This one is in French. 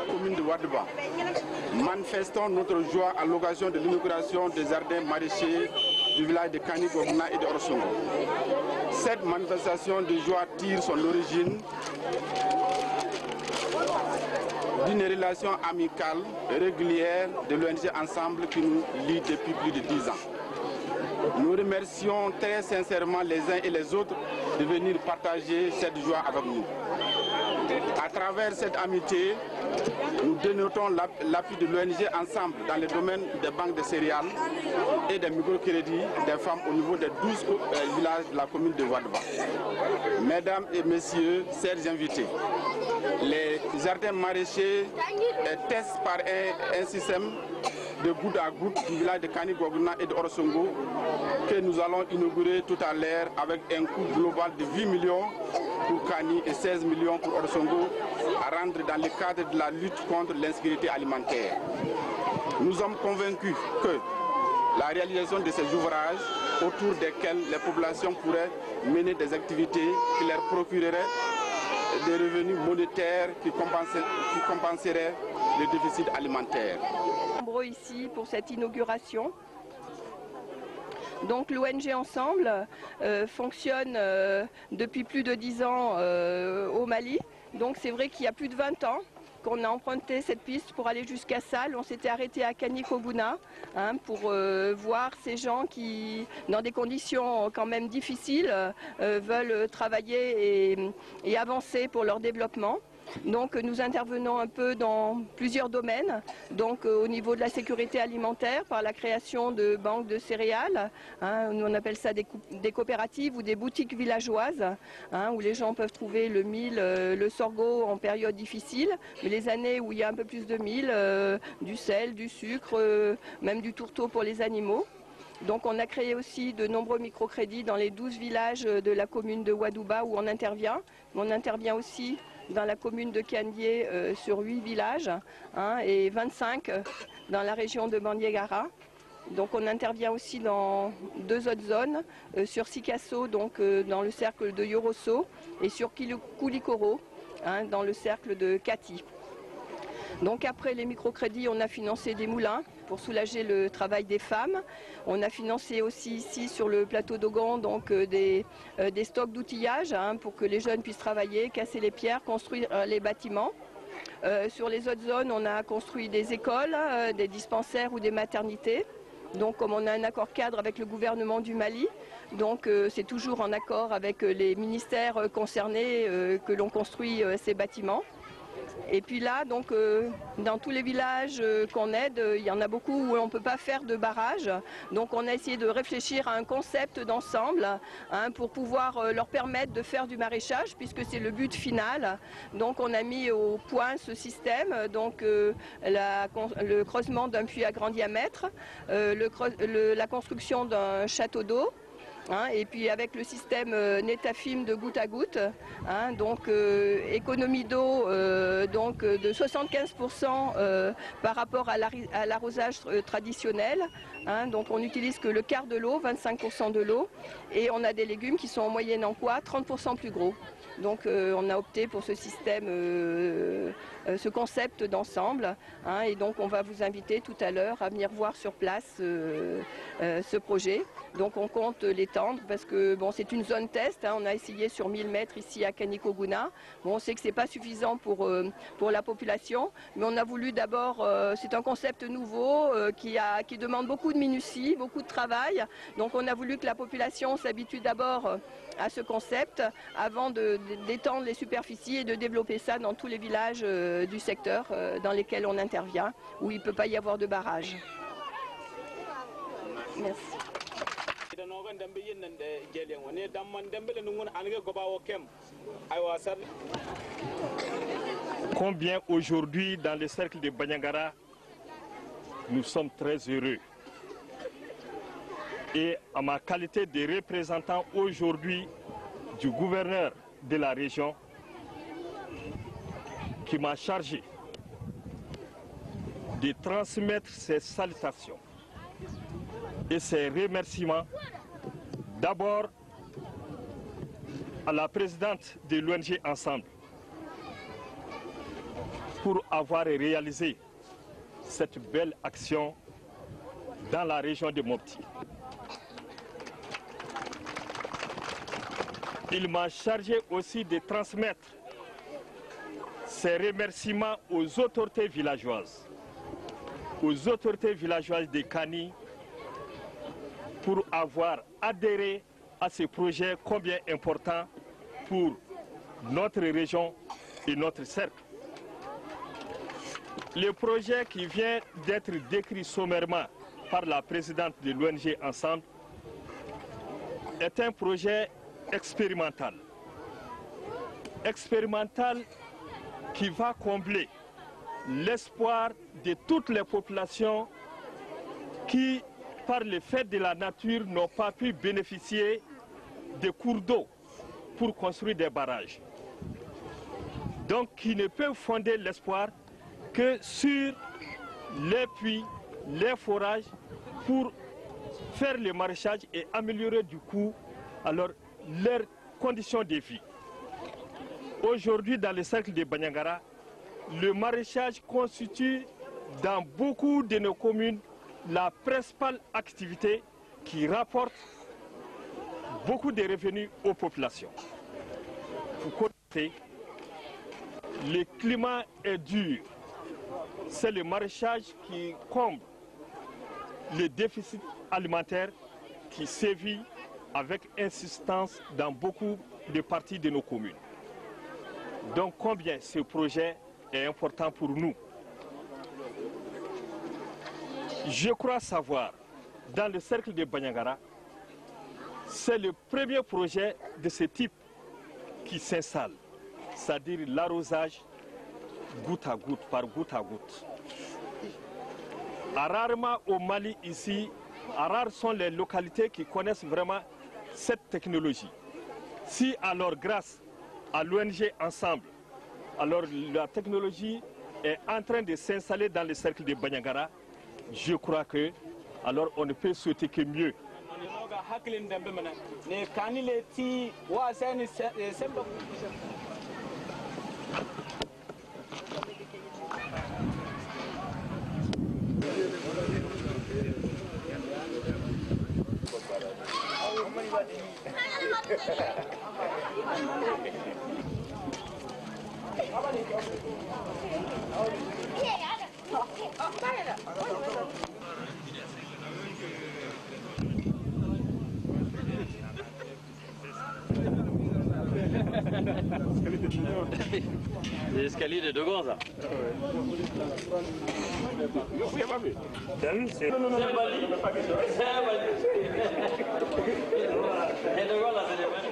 Commune de Wadouba. Manifestons notre joie à l'occasion de l'inauguration des jardins maraîchers du village de Kanigogna et de Orsongo. Cette manifestation de joie tire son origine d'une relation amicale régulière de l'ONG Ensemble qui nous lie depuis plus de 10 ans. Nous remercions très sincèrement les uns et les autres de venir partager cette joie avec nous. À travers cette amitié, nous dénotons l'appui de l'ONG Ensemble dans le domaine des banques de céréales et des microcrédits des femmes au niveau des 12 villages de la commune de Wadouba. Mesdames et messieurs, chers invités, les jardins maraîchers testent par un système de goutte à goutte du village de Kanigogna et de Orsongo que nous allons inaugurer tout à l'heure avec un coût global de 8 millions pour Kani et 16 millions pour Orsongo à rendre dans le cadre de la lutte contre l'insécurité alimentaire. Nous sommes convaincus que la réalisation de ces ouvrages autour desquels les populations pourraient mener des activités qui leur procureraient des revenus monétaires qui compenseraient le déficit alimentaire. Nombreux ici pour cette inauguration. Donc l'ONG Ensemble fonctionne depuis plus de 10 ans au Mali. Donc c'est vrai qu'il y a plus de 20 ans qu'on a emprunté cette piste pour aller jusqu'à Sal. On s'était arrêté à Kanigogna pour voir ces gens qui, dans des conditions quand même difficiles, veulent travailler et avancer pour leur développement. Donc nous intervenons un peu dans plusieurs domaines, donc au niveau de la sécurité alimentaire par la création de banques de céréales, nous on appelle ça des coopératives ou des boutiques villageoises, où les gens peuvent trouver le mil, le sorgho en période difficile, mais les années où il y a un peu plus de mil, du sel, du sucre, même du tourteau pour les animaux. Donc on a créé aussi de nombreux microcrédits dans les 12 villages de la commune de Wadouba où on intervient. On intervient aussi dans la commune de Kandié sur 8 villages et 25 dans la région de Bandiagara. Donc on intervient aussi dans 2 autres zones, sur Sikasso, donc dans le cercle de Yorosso, et sur Koulikoro, dans le cercle de Kati. Donc après les microcrédits, on a financé des moulins pour soulager le travail des femmes. On a financé aussi ici sur le plateau d'Ogan donc des stocks d'outillage pour que les jeunes puissent travailler, casser les pierres, construire les bâtiments. Sur les autres zones, on a construit des écoles, des dispensaires ou des maternités. Donc comme on a un accord cadre avec le gouvernement du Mali, donc c'est toujours en accord avec les ministères concernés que l'on construit ces bâtiments. Et puis là, donc, dans tous les villages qu'on aide, il y en a beaucoup où on ne peut pas faire de barrage. Donc on a essayé de réfléchir à un concept d'ensemble pour pouvoir leur permettre de faire du maraîchage, puisque c'est le but final. Donc on a mis au point ce système, donc le creusement d'un puits à grand diamètre, la construction d'un château d'eau. Et puis avec le système Netafim de goutte à goutte, donc économie d'eau de 75% par rapport à l'arrosage traditionnel. Donc on n'utilise que le quart de l'eau, 25% de l'eau, et on a des légumes qui sont en moyenne en poids 30% plus gros. Donc on a opté pour ce système, ce concept d'ensemble, et donc on va vous inviter tout à l'heure à venir voir sur place ce projet. Donc on compte l'étendre parce que bon, c'est une zone test, on a essayé sur 1000 mètres ici à Kanigogna. Bon, on sait que c'est pas suffisant pour la population, mais on a voulu d'abord, c'est un concept nouveau qui demande beaucoup de minutie, beaucoup de travail. Donc on a voulu que la population s'habitue d'abord à ce concept avant d'étendre les superficies et de développer ça dans tous les villages du secteur dans lesquels on intervient, où il ne peut pas y avoir de barrage. Merci. Combien aujourd'hui dans le cercle de Bandiagara, nous sommes très heureux. Et à ma qualité de représentant aujourd'hui du gouverneur de la région, qui m'a chargé de transmettre ses salutations et ses remerciements d'abord à la présidente de l'ONG Ensemble pour avoir réalisé cette belle action dans la région de Mopti. Il m'a chargé aussi de transmettre ces remerciements aux autorités villageoises de Kani pour avoir adhéré à ce projet combien important pour notre région et notre cercle. Le projet qui vient d'être décrit sommairement par la présidente de l'ONG Ensemble est un projet expérimental. Expérimental qui va combler l'espoir de toutes les populations qui, par le fait de la nature, n'ont pas pu bénéficier de cours d'eau pour construire des barrages. Donc, qui ne peuvent fonder l'espoir que sur les puits, les forages, pour faire le maraîchage et améliorer du coup alors leurs conditions de vie. Aujourd'hui, dans le cercle de Banyangara, le maraîchage constitue dans beaucoup de nos communes la principale activité qui rapporte beaucoup de revenus aux populations. Vous connaissez, le climat est dur. C'est le maraîchage qui comble le déficit alimentaire qui sévit avec insistance dans beaucoup de parties de nos communes. Donc combien ce projet est important pour nous. Je crois savoir, dans le cercle de Banyangara, c'est le premier projet de ce type qui s'installe, c'est-à-dire l'arrosage goutte à goutte, par goutte à goutte. Rarement au Mali ici, rares sont les localités qui connaissent vraiment cette technologie. Si alors grâce à l'ONG Ensemble, alors la technologie est en train de s'installer dans le cercle de Banyangara, je crois que alors on ne peut souhaiter que mieux. Les escaliers de Dogon, ça. T'as vu, c'est un Mali. C'est un Mali. Et Dogon, là, c'est des Mali.